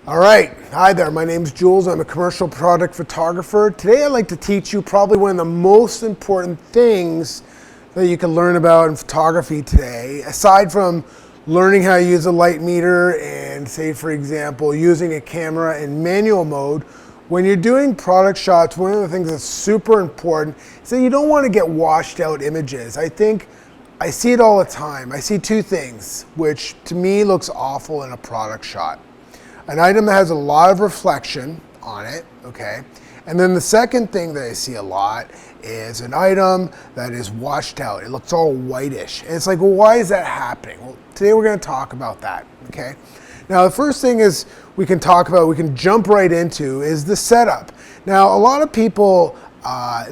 All right, hi there, my name's Jules. I'm a commercial product photographer. Today I'd like to teach you probably one of the most important things that you can learn about in photography today, aside from learning how to use a light meter and, say for example, using a camera in manual mode. When you're doing product shots, one of the things that's super important is that you don't want to get washed out images. I see it all the time. I see two things, which to me looks awful in a product shot. An item that has a lot of reflection on it, okay? And then the second thing that I see a lot is an item that is washed out. It looks all whitish. And it's like, well, why is that happening? Well, today we're gonna talk about that, okay? Now, the first thing is we can jump right into is the setup. Now, a lot of people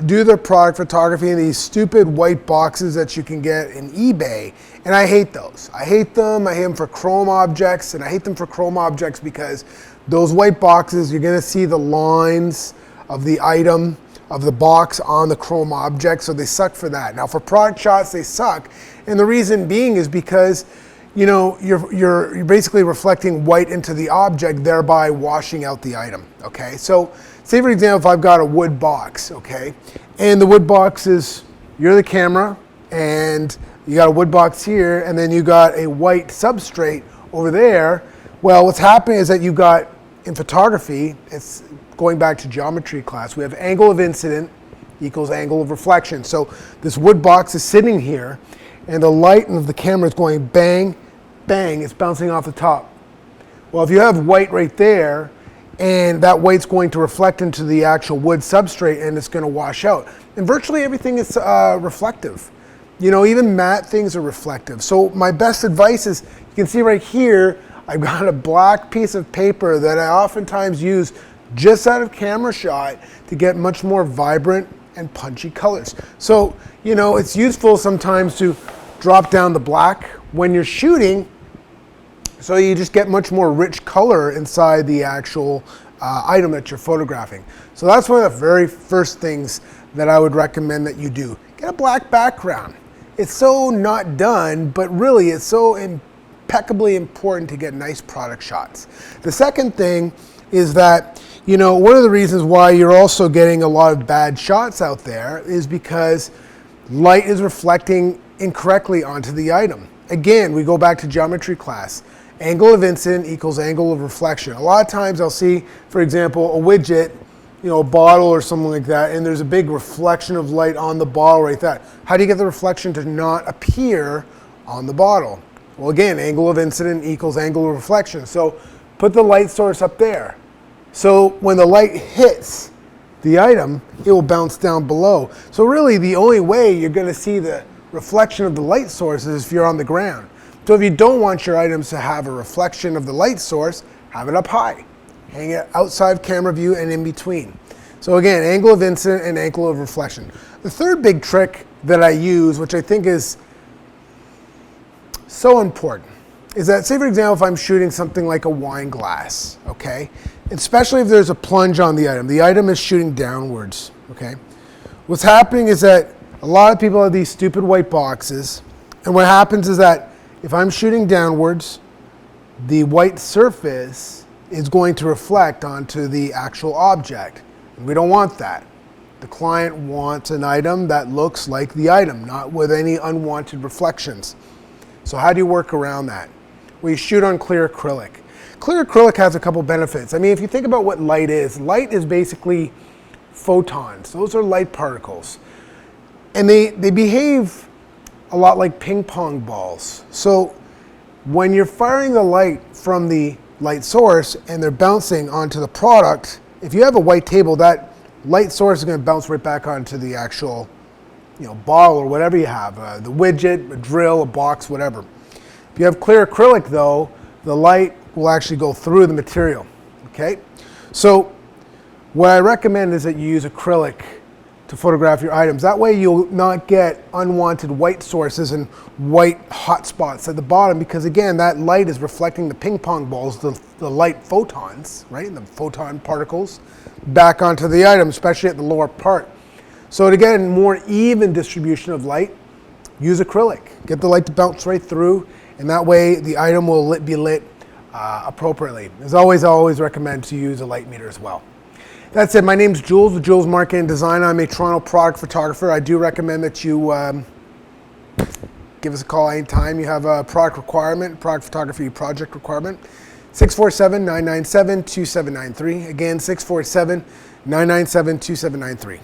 do their product photography in these stupid white boxes that you can get in eBay, and I hate those. I hate them for chrome objects, and I hate them for chrome objects because those white boxes, you're gonna see the lines of the item, of the box on the chrome object, so they suck for that. Now for product shots, they suck, and the reason being is because you're basically reflecting white into the object, thereby washing out the item, okay? So say for example, if I've got a wood box, okay? And the wood box is, you're the camera, and you got a wood box here, and then you got a white substrate over there. Well, what's happening is that you've got, in photography, it's going back to geometry class, we have angle of incident equals angle of reflection. So this wood box is sitting here, and the light of the camera is going bang, bang, it's bouncing off the top. Well, if you have white right there, and that white's going to reflect into the actual wood substrate and it's going to wash out. And virtually everything is reflective. You know, even matte things are reflective. So my best advice is, you can see right here, I've got a black piece of paper that I oftentimes use just out of camera shot to get much more vibrant and punchy colors. So, you know, it's useful sometimes to drop down the black when you're shooting, so you just get much more rich color inside the actual item that you're photographing. So that's one of the very first things that I would recommend that you do. Get a black background. It's so not done, but really it's so impeccably important to get nice product shots. The second thing is that, you know, one of the reasons why you're also getting a lot of bad shots out there is because light is reflecting incorrectly onto the item. Again, we go back to geometry class. Angle of incident equals angle of reflection. A lot of times I'll see, for example, a widget, you know, a bottle or something like that, and there's a big reflection of light on the bottle right there. How do you get the reflection to not appear on the bottle? Well, again, angle of incident equals angle of reflection. So put the light source up there. So when the light hits the item, it will bounce down below. So really the only way you're going to see the reflection of the light source is if you're on the ground. So if you don't want your items to have a reflection of the light source, have it up high. Hang it outside camera view and in between. So again, angle of incident and angle of reflection. The third big trick that I use, which I think is so important, is that, say for example, if I'm shooting something like a wine glass, okay? Especially if there's a plunge on the item is shooting downwards, okay? What's happening is that a lot of people have these stupid white boxes, and what happens is that if I'm shooting downwards, the white surface is going to reflect onto the actual object. And we don't want that. The client wants an item that looks like the item, not with any unwanted reflections. So how do you work around that? Well, you shoot on clear acrylic. Clear acrylic has a couple benefits. I mean, if you think about what light is basically photons. Those are light particles. And they behave a lot like ping pong balls. So when you're firing the light from the light source and they're bouncing onto the product, if you have a white table, that light source is going to bounce right back onto the actual, you know, bottle or whatever you have, the widget, a drill, a box, whatever. If you have clear acrylic though, the light will actually go through the material, okay? So what I recommend is that you use acrylic to photograph your items. That way you'll not get unwanted white sources and white hot spots at the bottom, because again, that light is reflecting the ping pong balls, the light photons, right? The photon particles back onto the item, especially at the lower part. So to get a more even distribution of light, use acrylic. Get the light to bounce right through, and that way the item will be lit appropriately. As always, I always recommend to use a light meter as well. That said, my name's Jules with Jules Marketing and Design. I'm a Toronto product photographer. I do recommend that you give us a call anytime you have a product requirement, product photography project requirement. 647-997-2793. Again, 647-997-2793.